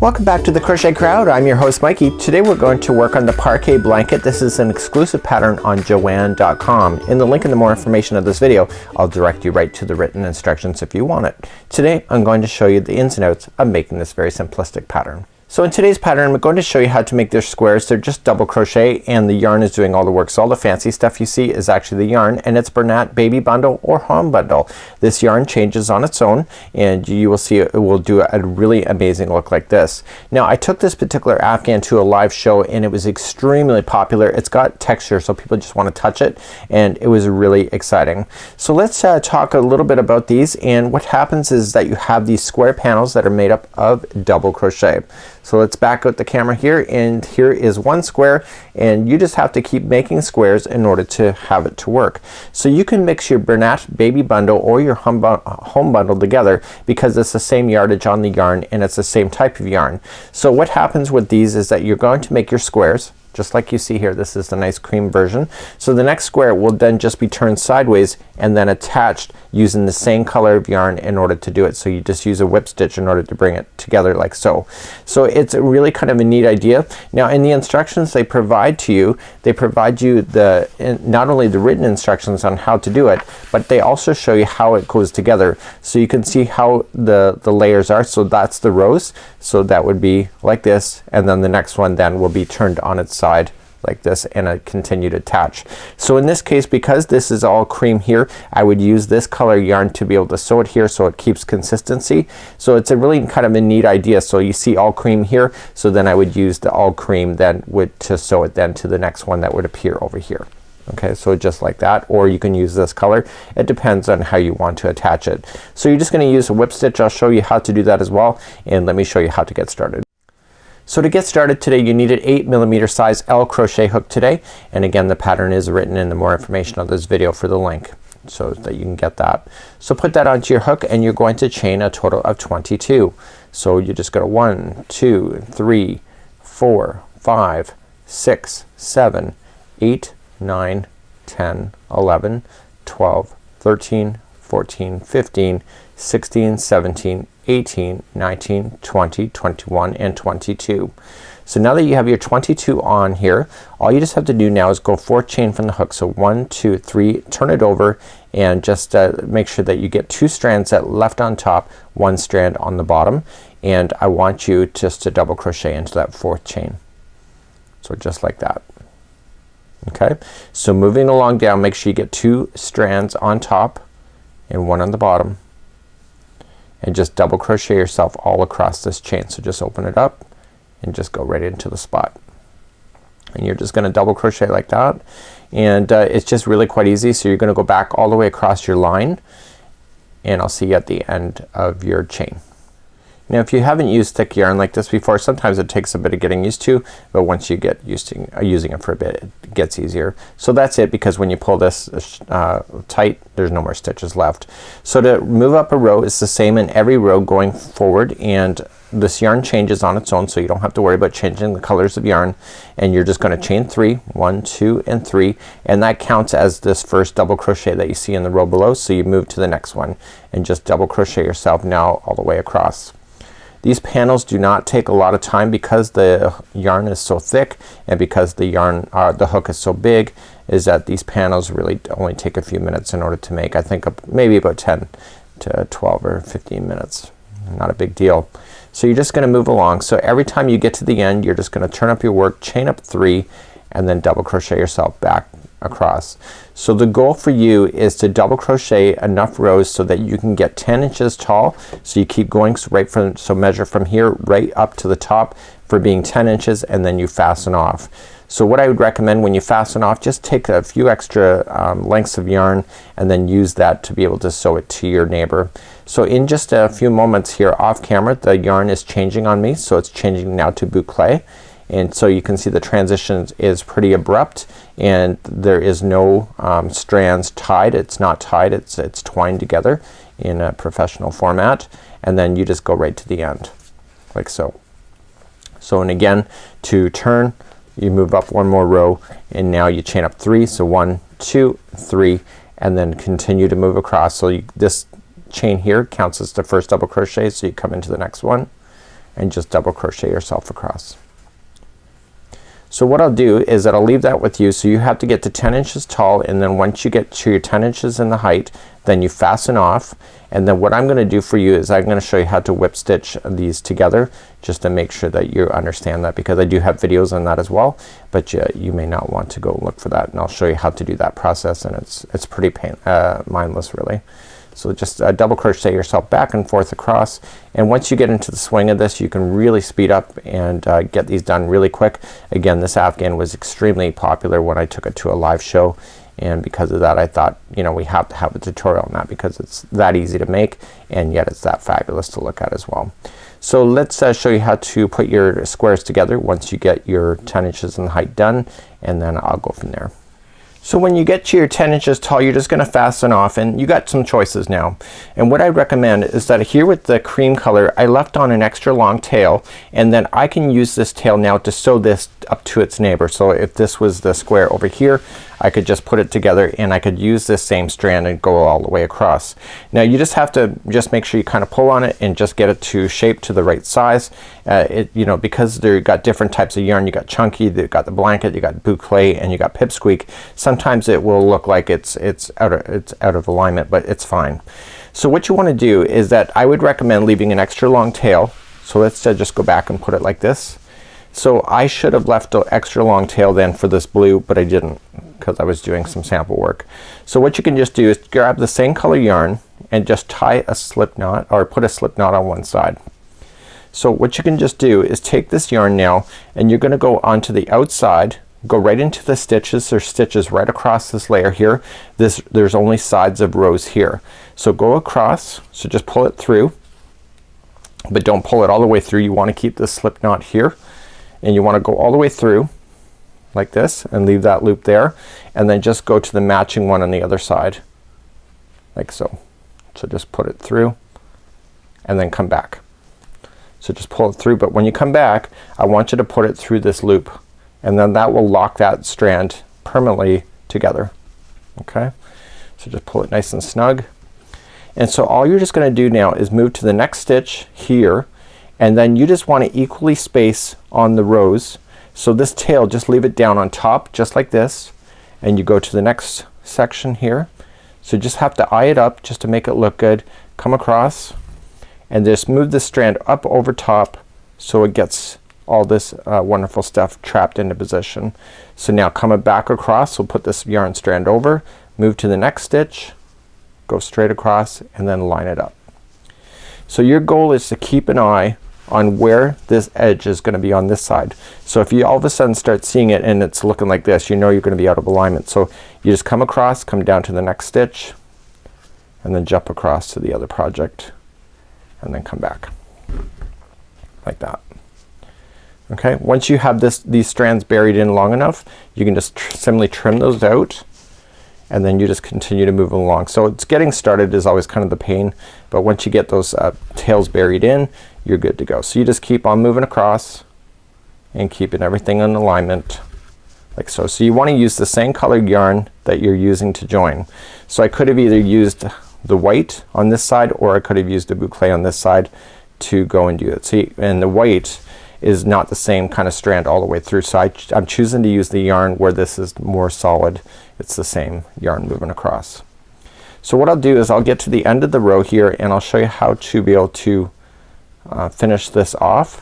Welcome back to the Crochet Crowd. I'm your host Mikey. Today we're going to work on the Parquet Blanket. This is an exclusive pattern on Joann.com. In the link and the more information of this video, I'll direct you right to the written instructions if you want it. Today I'm going to show you the ins and outs of making this very simplistic pattern. So in today's pattern I'm going to show you how to make their squares. They're just double crochet and the yarn is doing all the work. So all the fancy stuff you see is actually the yarn, and it's Bernat Baby Bundle or Home Bundle. This yarn changes on its own and you will see it will do a really amazing look like this. Now I took this particular Afghan to a live show and it was extremely popular. It's got texture so people just want to touch it, and it was really exciting. So let's talk a little bit about these. And what happens is that you have these square panels that are made up of double crochet. So let's back out the camera here, and here is one square, and you just have to keep making squares in order to have it to work. So you can mix your Bernat Baby Bundle or your Home Bundle together because it's the same yardage on the yarn and it's the same type of yarn. So what happens with these is that you're going to make your squares just like you see here. This is the nice cream version. So the next square will then just be turned sideways and then attached using the same color of yarn in order to do it. So you just use a whip stitch in order to bring it together like so. So it's a really kind of a neat idea. Now in the instructions they provide to you, they provide you the not only the written instructions on how to do it, but they also show you how it goes together. So you can see how the layers are. So that's the rows. So that would be like this, and then the next one then will be turned on its side like this and continue to attach. So in this case, because this is all cream here, I would use this color yarn to be able to sew it here so it keeps consistency. So it's a really kind of a neat idea. So you see all cream here, so then I would use the all cream then to sew it then to the next one that would appear over here. Okay, so just like that, or you can use this color. It depends on how you want to attach it. So you're just gonna use a whip stitch. I'll show you how to do that as well, and let me show you how to get started. So to get started today you need an 8mm size L crochet hook today, and again the pattern is written in the more information on this video for the link so that you can get that. So put that onto your hook and you're going to chain a total of 22. So you just go 1, 2, 3, 4, 5, 6, 7, 8, 9, 10, 11, 12, 13, 14, 15, 16, 17, 18, 19, 20, 21, and 22. So now that you have your 22 on here, all you just have to do now is go 4 chain from the hook. So 1, 2, 3, turn it over and just make sure that you get 2 strands that left on top, 1 strand on the bottom, and I want you just to double crochet into that 4th chain. So just like that. Okay, so moving along down, make sure you get 2 strands on top and 1 on the bottom, and just double crochet yourself all across this chain. So just open it up and just go right into the spot, and you're just gonna double crochet like that, and it's just really quite easy. So you're gonna go back all the way across your line, and I'll see you at the end of your chain. Now if you haven't used thick yarn like this before, sometimes it takes a bit of getting used to, but once you get used to using it for a bit, it gets easier. So that's it, because when you pull this tight, there's no more stitches left. So to move up a row is the same in every row going forward, and this yarn changes on its own, so you don't have to worry about changing the colors of yarn. And you're just gonna chain 3, 1, 2, and 3, and that counts as this first double crochet that you see in the row below. So you move to the next one and just double crochet yourself now all the way across. These panels do not take a lot of time because the yarn is so thick, and because the yarn the hook is so big, is that these panels really only take a few minutes in order to make. I think maybe about 10 to 12 or 15 minutes. Not a big deal. So you're just gonna move along. So every time you get to the end, you're just gonna turn up your work, chain up 3, and then double crochet yourself back across. So the goal for you is to double crochet enough rows so that you can get 10 inches tall. So you keep going right from, so measure from here right up to the top for being 10 inches, and then you fasten off. So what I would recommend when you fasten off, just take a few extra lengths of yarn and then use that to be able to sew it to your neighbor. So in just a few moments here off camera, the yarn is changing on me, so it's changing now to boucle. And so you can see the transition is pretty abrupt, and there is no strands tied. It's not tied, it's twined together in a professional format, and then you just go right to the end like so. So and again, to turn you move up 1 more row, and now you chain up 3. So 1, 2, 3, and then continue to move across. So this chain here counts as the first double crochet, so you come into the next one and just double crochet yourself across. So what I'll do is that I'll leave that with you. So you have to get to 10 inches tall, and then once you get to your 10 inches in the height, then you fasten off. And then what I'm gonna do for you is I'm gonna show you how to whip stitch these together, just to make sure that you understand that, because I do have videos on that as well, but you may not want to go look for that, and I'll show you how to do that process, and it's pretty mindless really. So just double crochet yourself back and forth across, and once you get into the swing of this, you can really speed up and get these done really quick. Again, this afghan was extremely popular when I took it to a live show, and because of that I thought, you know, we have to have a tutorial on that because it's that easy to make, and yet it's that fabulous to look at as well. So let's show you how to put your squares together once you get your 10 inches in height done, and then I'll go from there. So when you get to your 10 inches tall, you're just gonna fasten off, and you got some choices now. And what I recommend is that here with the cream color, I left on an extra long tail, and then I can use this tail now to sew this up to its neighbor. So if this was the square over here, I could just put it together, and I could use this same strand and go all the way across. Now you just have to just make sure you kind of pull on it and just get it to shape to the right size. You know, because they've got different types of yarn. You got chunky, they've got the blanket, you got boucle, and you got pipsqueak. Sometimes it will look like it's out of alignment, but it's fine. So what you want to do is that I would recommend leaving an extra long tail. So let's just go back and put it like this. So I should have left an extra long tail then for this blue, but I didn't because I was doing some sample work. So what you can just do is grab the same color yarn and just tie a slip knot, or put a slip knot on one side. So what you can just do is take this yarn now, and you're gonna go onto the outside, go right into the stitches. There's stitches right across this layer here. There's only sides of rows here. So go across, so just pull it through, but don't pull it all the way through. You want to keep this slip knot here, and you want to go all the way through like this and leave that loop there, and then just go to the matching one on the other side like so. So just put it through and then come back. So just pull it through, but when you come back, I want you to put it through this loop, and then that will lock that strand permanently together. Okay, so just pull it nice and snug. And so all you're just gonna do now is move to the next stitch here, and then you just want to equally space on the rows. So this tail, just leave it down on top just like this, and you go to the next section here. So just have to eye it up just to make it look good. Come across and just move the strand up over top so it gets all this wonderful stuff trapped into position. So now coming back across, we'll put this yarn strand over, move to the next stitch, go straight across, and then line it up. So your goal is to keep an eye on where this edge is gonna be on this side. So if you all of a sudden start seeing it and it's looking like this, you know you're gonna be out of alignment. So you just come across, come down to the next stitch, and then jump across to the other project, and then come back like that. Okay, once you have these strands buried in long enough, you can just simply trim those out, and then you just continue to move along. So it's getting started is always kind of the pain, but once you get those tails buried in, you're good to go. So you just keep on moving across and keeping everything in alignment like so. So you want to use the same colored yarn that you're using to join. So I could have either used the white on this side, or I could have used the boucle on this side to go and do it. See, and the white is not the same kind of strand all the way through, so I'm choosing to use the yarn where this is more solid. It's the same yarn moving across. So what I'll do is I'll get to the end of the row here, and I'll show you how to be able to finish this off.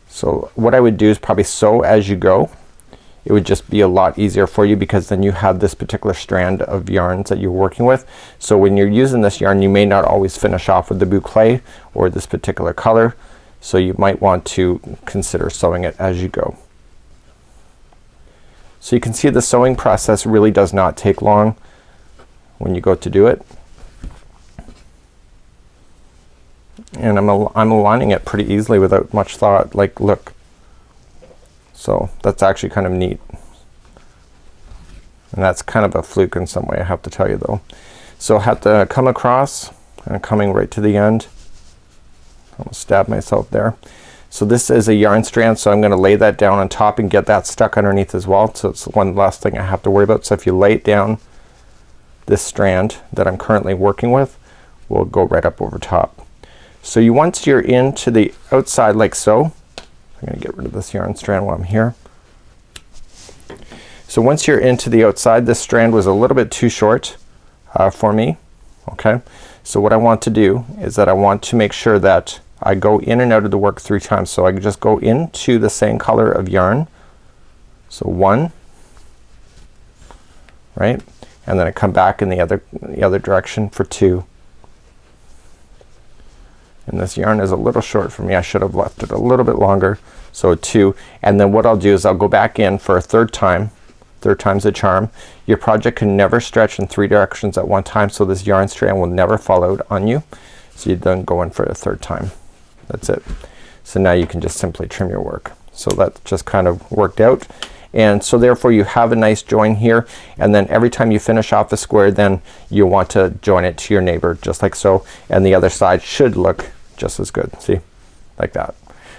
So what I would do is probably sew as you go. It would just be a lot easier for you, because then you have this particular strand of yarns that you're working with. So when you're using this yarn, you may not always finish off with the boucle or this particular color, so you might want to consider sewing it as you go. So you can see the sewing process really does not take long when you go to do it. And I'm aligning it pretty easily without much thought. Like, look. So that's actually kind of neat. And that's kind of a fluke in some way, I have to tell you though. So I have to come across, and coming right to the end. Almost stabbed myself there. So this is a yarn strand, so I'm gonna lay that down on top and get that stuck underneath as well. So it's one last thing I have to worry about. So if you lay it down, this strand that I'm currently working with will go right up over top. So once you're into the outside like so, I'm gonna get rid of this yarn strand while I'm here. So once you're into the outside, this strand was a little bit too short for me. Okay, so what I want to do is that I want to make sure that I go in and out of the work 3 times. So I can just go into the same color of yarn. So 1, right? And then I come back in the other direction for 2. And this yarn is a little short for me. I should have left it a little bit longer. So 2, and then what I'll do is I'll go back in for a 3rd time. 3rd time's a charm. Your project can never stretch in 3 directions at one time, so this yarn strand will never fall out on you. So you then go in for a 3rd time. That's it. So now you can just simply trim your work. So that just kind of worked out. And so therefore you have a nice join here, and then every time you finish off a square, then you want to join it to your neighbor just like so, and the other side should look just as good. See, like that.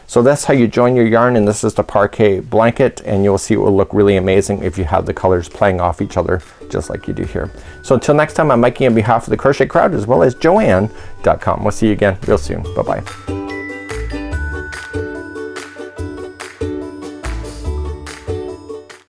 So that's how you join your yarn, and this is the Parquet Blanket, and you'll see it will look really amazing if you have the colors playing off each other just like you do here. So until next time, I'm Mikey on behalf of the Crochet Crowd as well as Joanne.com. We'll see you again real soon. Bye bye.